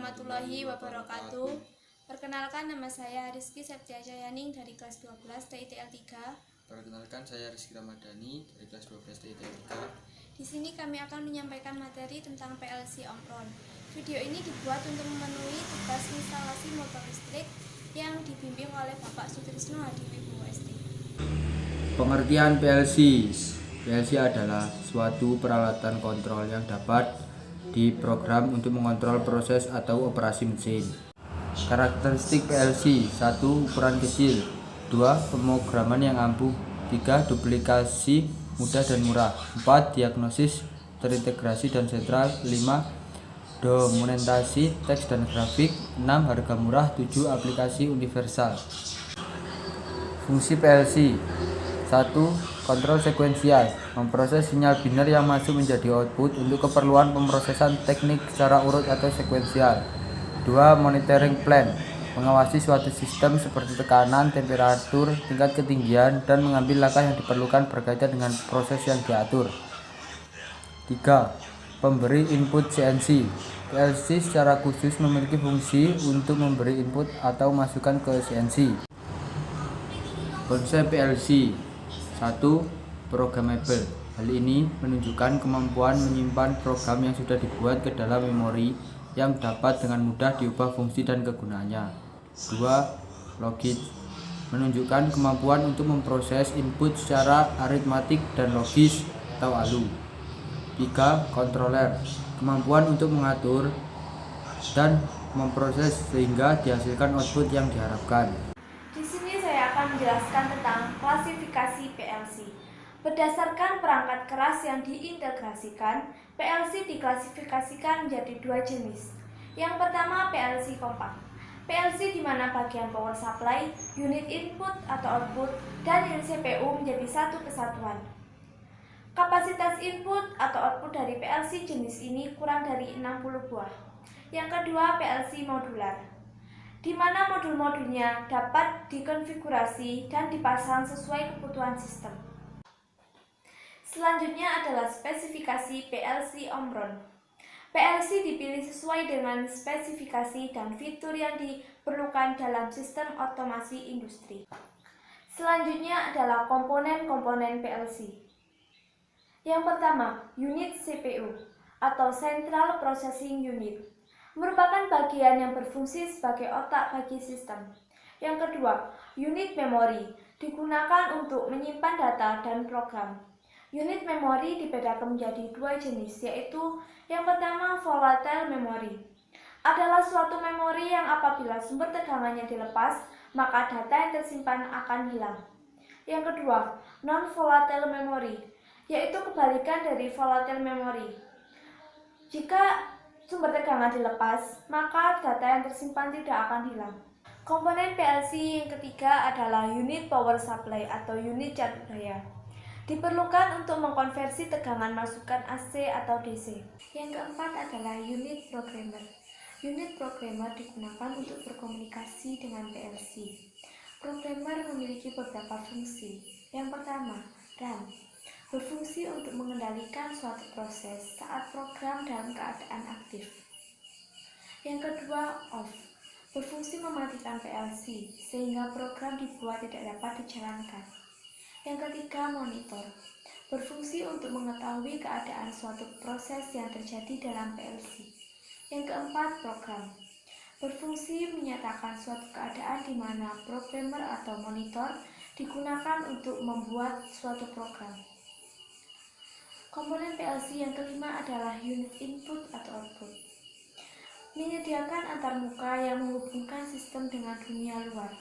warahmatullahi wabarakatuh. Perkenalkan, nama saya Rizky Septiajayaning dari kelas 12 TITL 3. Perkenalkan, saya Rizky Ramadhani dari kelas 12 TITL 3. Di sini kami akan menyampaikan materi tentang PLC Omron. Video ini dibuat untuk memenuhi tugas instalasi motor listrik yang dibimbing oleh Bapak Sutrisno Hadiwibowo ST. Pengertian PLC. PLC adalah suatu peralatan kontrol yang dapat diprogram untuk mengontrol proses atau operasi mesin. Karakteristik PLC: 1. Ukuran kecil. 2. Pemrograman yang ampuh. 3. Duplikasi mudah dan murah. 4. Diagnosis terintegrasi dan sentral. 5. Dokumentasi teks dan grafik. 6. Harga murah. 7. Aplikasi universal. Fungsi PLC: 1. Kontrol sekuensial, memproses sinyal biner yang masuk menjadi output untuk keperluan pemrosesan teknik secara urut atau sekuensial. 2. Monitoring plan, mengawasi suatu sistem seperti tekanan, temperatur, tingkat ketinggian, dan mengambil langkah yang diperlukan berkaitan dengan proses yang diatur. 3. Pemberi input CNC. PLC secara khusus memiliki fungsi untuk memberi input atau masukan ke CNC. Konsep PLC: 1. Programmable. Hal ini menunjukkan kemampuan menyimpan program yang sudah dibuat ke dalam memori yang dapat dengan mudah diubah fungsi dan kegunaannya. 2. Logik, menunjukkan kemampuan untuk memproses input secara aritmatik dan logis atau ALU. 3. Controller, kemampuan untuk mengatur dan memproses sehingga dihasilkan output yang diharapkan. Di sini saya akan menjelaskan tentang klasifikasi PLC. Berdasarkan perangkat keras yang diintegrasikan, PLC diklasifikasikan menjadi dua jenis. Yang pertama, PLC kompak. PLC di mana bagian power supply, unit input atau output, dan unit CPU menjadi satu kesatuan. Kapasitas input atau output dari PLC jenis ini kurang dari 60 buah. Yang kedua, PLC modular, di mana modul-modulnya dapat dikonfigurasi dan dipasang sesuai kebutuhan sistem. Selanjutnya adalah spesifikasi PLC Omron. PLC dipilih sesuai dengan spesifikasi dan fitur yang diperlukan dalam sistem otomasi industri. Selanjutnya adalah komponen-komponen PLC. Yang pertama, unit CPU atau Central Processing Unit, merupakan bagian yang berfungsi sebagai otak bagi sistem. Yang kedua, unit memori, digunakan untuk menyimpan data dan program. Unit memori dibedakan menjadi dua jenis, yaitu yang pertama, volatile memory, adalah suatu memori yang apabila sumber tegangannya dilepas, maka data yang tersimpan akan hilang. Yang kedua, non-volatile memory, yaitu kebalikan dari volatile memory. Jika sumber tegangan dilepas, maka data yang tersimpan tidak akan hilang. Komponen PLC yang ketiga adalah unit power supply atau unit cat daya. Diperlukan untuk mengkonversi tegangan masukan AC atau DC. Yang keempat adalah unit programmer. Unit programmer digunakan untuk berkomunikasi dengan PLC. Programmer memiliki beberapa fungsi. Yang pertama, run, berfungsi untuk mengendalikan suatu proses saat program dalam keadaan aktif. Yang kedua, off, berfungsi mematikan PLC sehingga program dibuat tidak dapat dijalankan. Yang ketiga, monitor, berfungsi untuk mengetahui keadaan suatu proses yang terjadi dalam PLC. Yang keempat, program, berfungsi menyatakan suatu keadaan di mana programmer atau monitor digunakan untuk membuat suatu program. Komponen PLC yang kelima adalah unit input atau output, menyediakan antarmuka yang menghubungkan sistem dengan dunia luar.